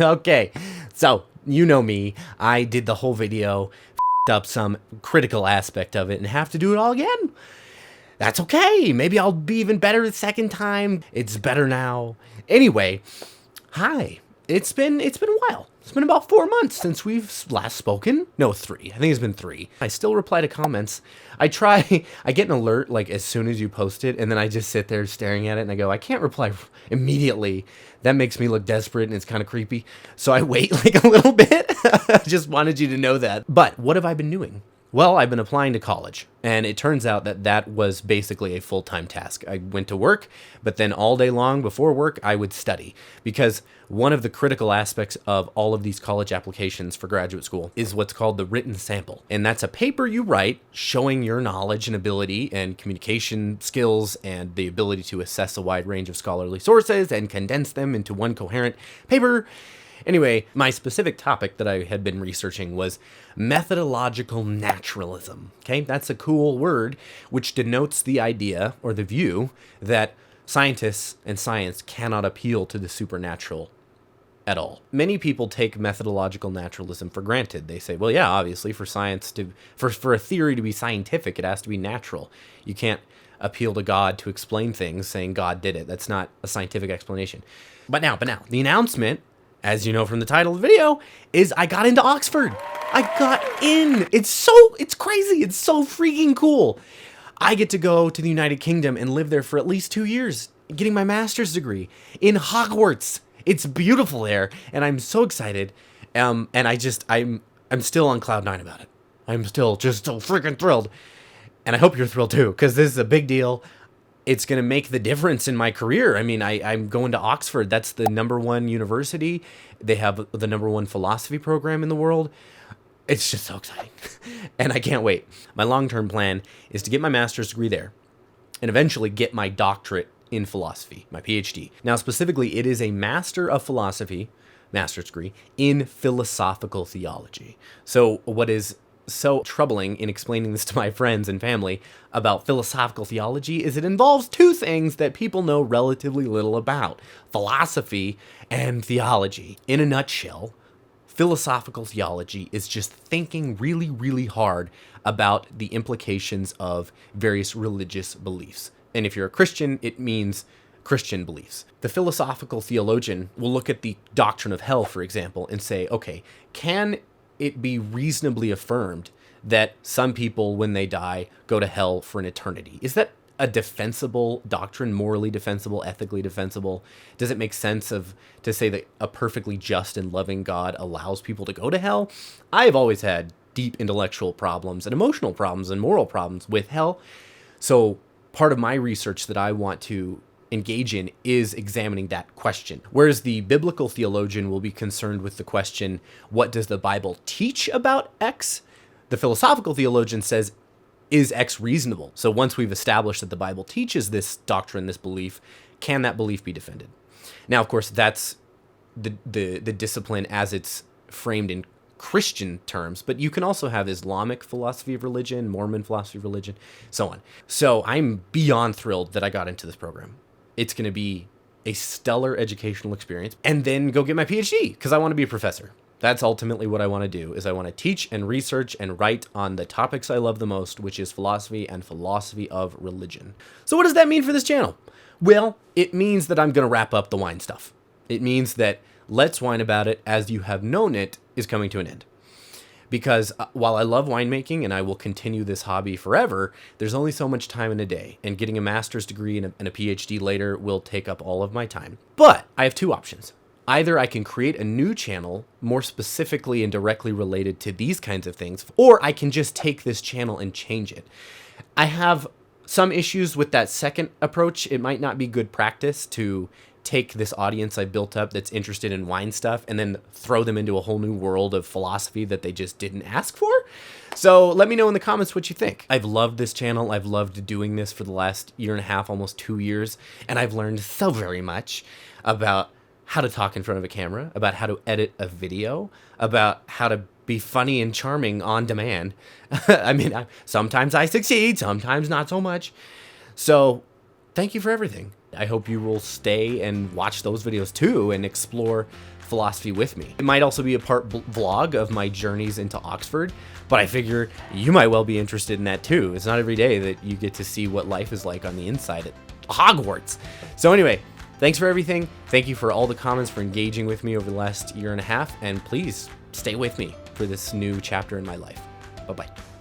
Okay, so you know me. I did the whole video, up some critical aspect of it, and have to do it all again. That's okay. Maybe I'll be even better the second time. It's better now. Anyway, hi. It's been a while. It's been about 4 months since we've last spoken. No, 3. I think it's been 3. I still reply to comments. I get an alert like as soon as you post it, and then I just sit there staring at it and I go, I can't reply immediately. That makes me look desperate and it's kind of creepy. So I wait like a little bit. I just wanted you to know that. But what have I been doing? Well, I've been applying to college, and it turns out that that was basically a full-time task. I went to work, but then all day long before work, I would study, because one of the critical aspects of all of these college applications for graduate school is what's called the written sample. And that's a paper you write showing your knowledge and ability and communication skills and the ability to assess a wide range of scholarly sources and condense them into one coherent paper. Anyway, my specific topic that I had been researching was methodological naturalism. Okay, that's a cool word which denotes the idea or the view that scientists and science cannot appeal to the supernatural at all. Many people take methodological naturalism for granted. They say, well, yeah, obviously for a theory to be scientific, it has to be natural. You can't appeal to God to explain things saying God did it. That's not a scientific explanation. But now, the announcement, as you know from the title of the video, is I got into Oxford. I got in. It's crazy. It's so freaking cool. I get to go to the United Kingdom and live there for at least 2 years, getting my master's degree in Hogwarts. It's beautiful there, and I'm so excited. And I'm still on cloud 9 about it. I'm still just so freaking thrilled. And I hope you're thrilled too, because this is a big deal. It's going to make the difference in my career. I mean, I'm going to Oxford. That's the #1 university. They have the #1 philosophy program in the world. It's just so exciting. And I can't wait. My long-term plan is to get my master's degree there and eventually get my doctorate in philosophy, my PhD. Now, specifically, it is a Master of Philosophy, master's degree, in philosophical theology. So what is so troubling in explaining this to my friends and family about philosophical theology is it involves 2 things that people know relatively little about: philosophy and theology. In a nutshell, philosophical theology is just thinking really, really hard about the implications of various religious beliefs. And if you're a Christian, it means Christian beliefs. The philosophical theologian will look at the doctrine of hell, for example, and say, okay, can it be reasonably affirmed that some people, when they die, go to hell for an eternity? Is that a defensible doctrine, morally defensible, ethically defensible? Does it make sense to say that a perfectly just and loving God allows people to go to hell? I've always had deep intellectual problems and emotional problems and moral problems with hell. So part of my research that I want to engage in is examining that question. Whereas the biblical theologian will be concerned with the question, what does the Bible teach about X? The philosophical theologian says, is X reasonable? So once we've established that the Bible teaches this doctrine, this belief, can that belief be defended? Now, of course, that's the discipline as it's framed in Christian terms, but you can also have Islamic philosophy of religion, Mormon philosophy of religion, so on. So I'm beyond thrilled that I got into this program. It's going to be a stellar educational experience, and then go get my PhD because I want to be a professor. That's ultimately what I want to do, is I want to teach and research and write on the topics I love the most, which is philosophy and philosophy of religion. So what does that mean for this channel? Well, it means that I'm going to wrap up the wine stuff. It means that Let's Wine About It As You Have Known It is coming to an end. Because while I love winemaking and I will continue this hobby forever, there's only so much time in a day, and getting a master's degree and a PhD later will take up all of my time. But I have 2 options. Either I can create a new channel more specifically and directly related to these kinds of things, or I can just take this channel and change it. I have some issues with that second approach. It might not be good practice to take this audience I built up that's interested in wine stuff and then throw them into a whole new world of philosophy that they just didn't ask for. So let me know in the comments what you think. I've loved this channel. I've loved doing this for the last 1.5 years, almost 2 years, and I've learned so very much about how to talk in front of a camera, about how to edit a video, about how to be funny and charming on demand. I mean, sometimes I succeed, sometimes not so much. So thank you for everything. I hope you will stay and watch those videos too and explore philosophy with me. It might also be a part vlog of my journeys into Oxford, but I figure you might well be interested in that too. It's not every day that you get to see what life is like on the inside at Hogwarts. So anyway, thanks for everything. Thank you for all the comments, for engaging with me over the last year and a half, and please stay with me for this new chapter in my life. Bye-bye.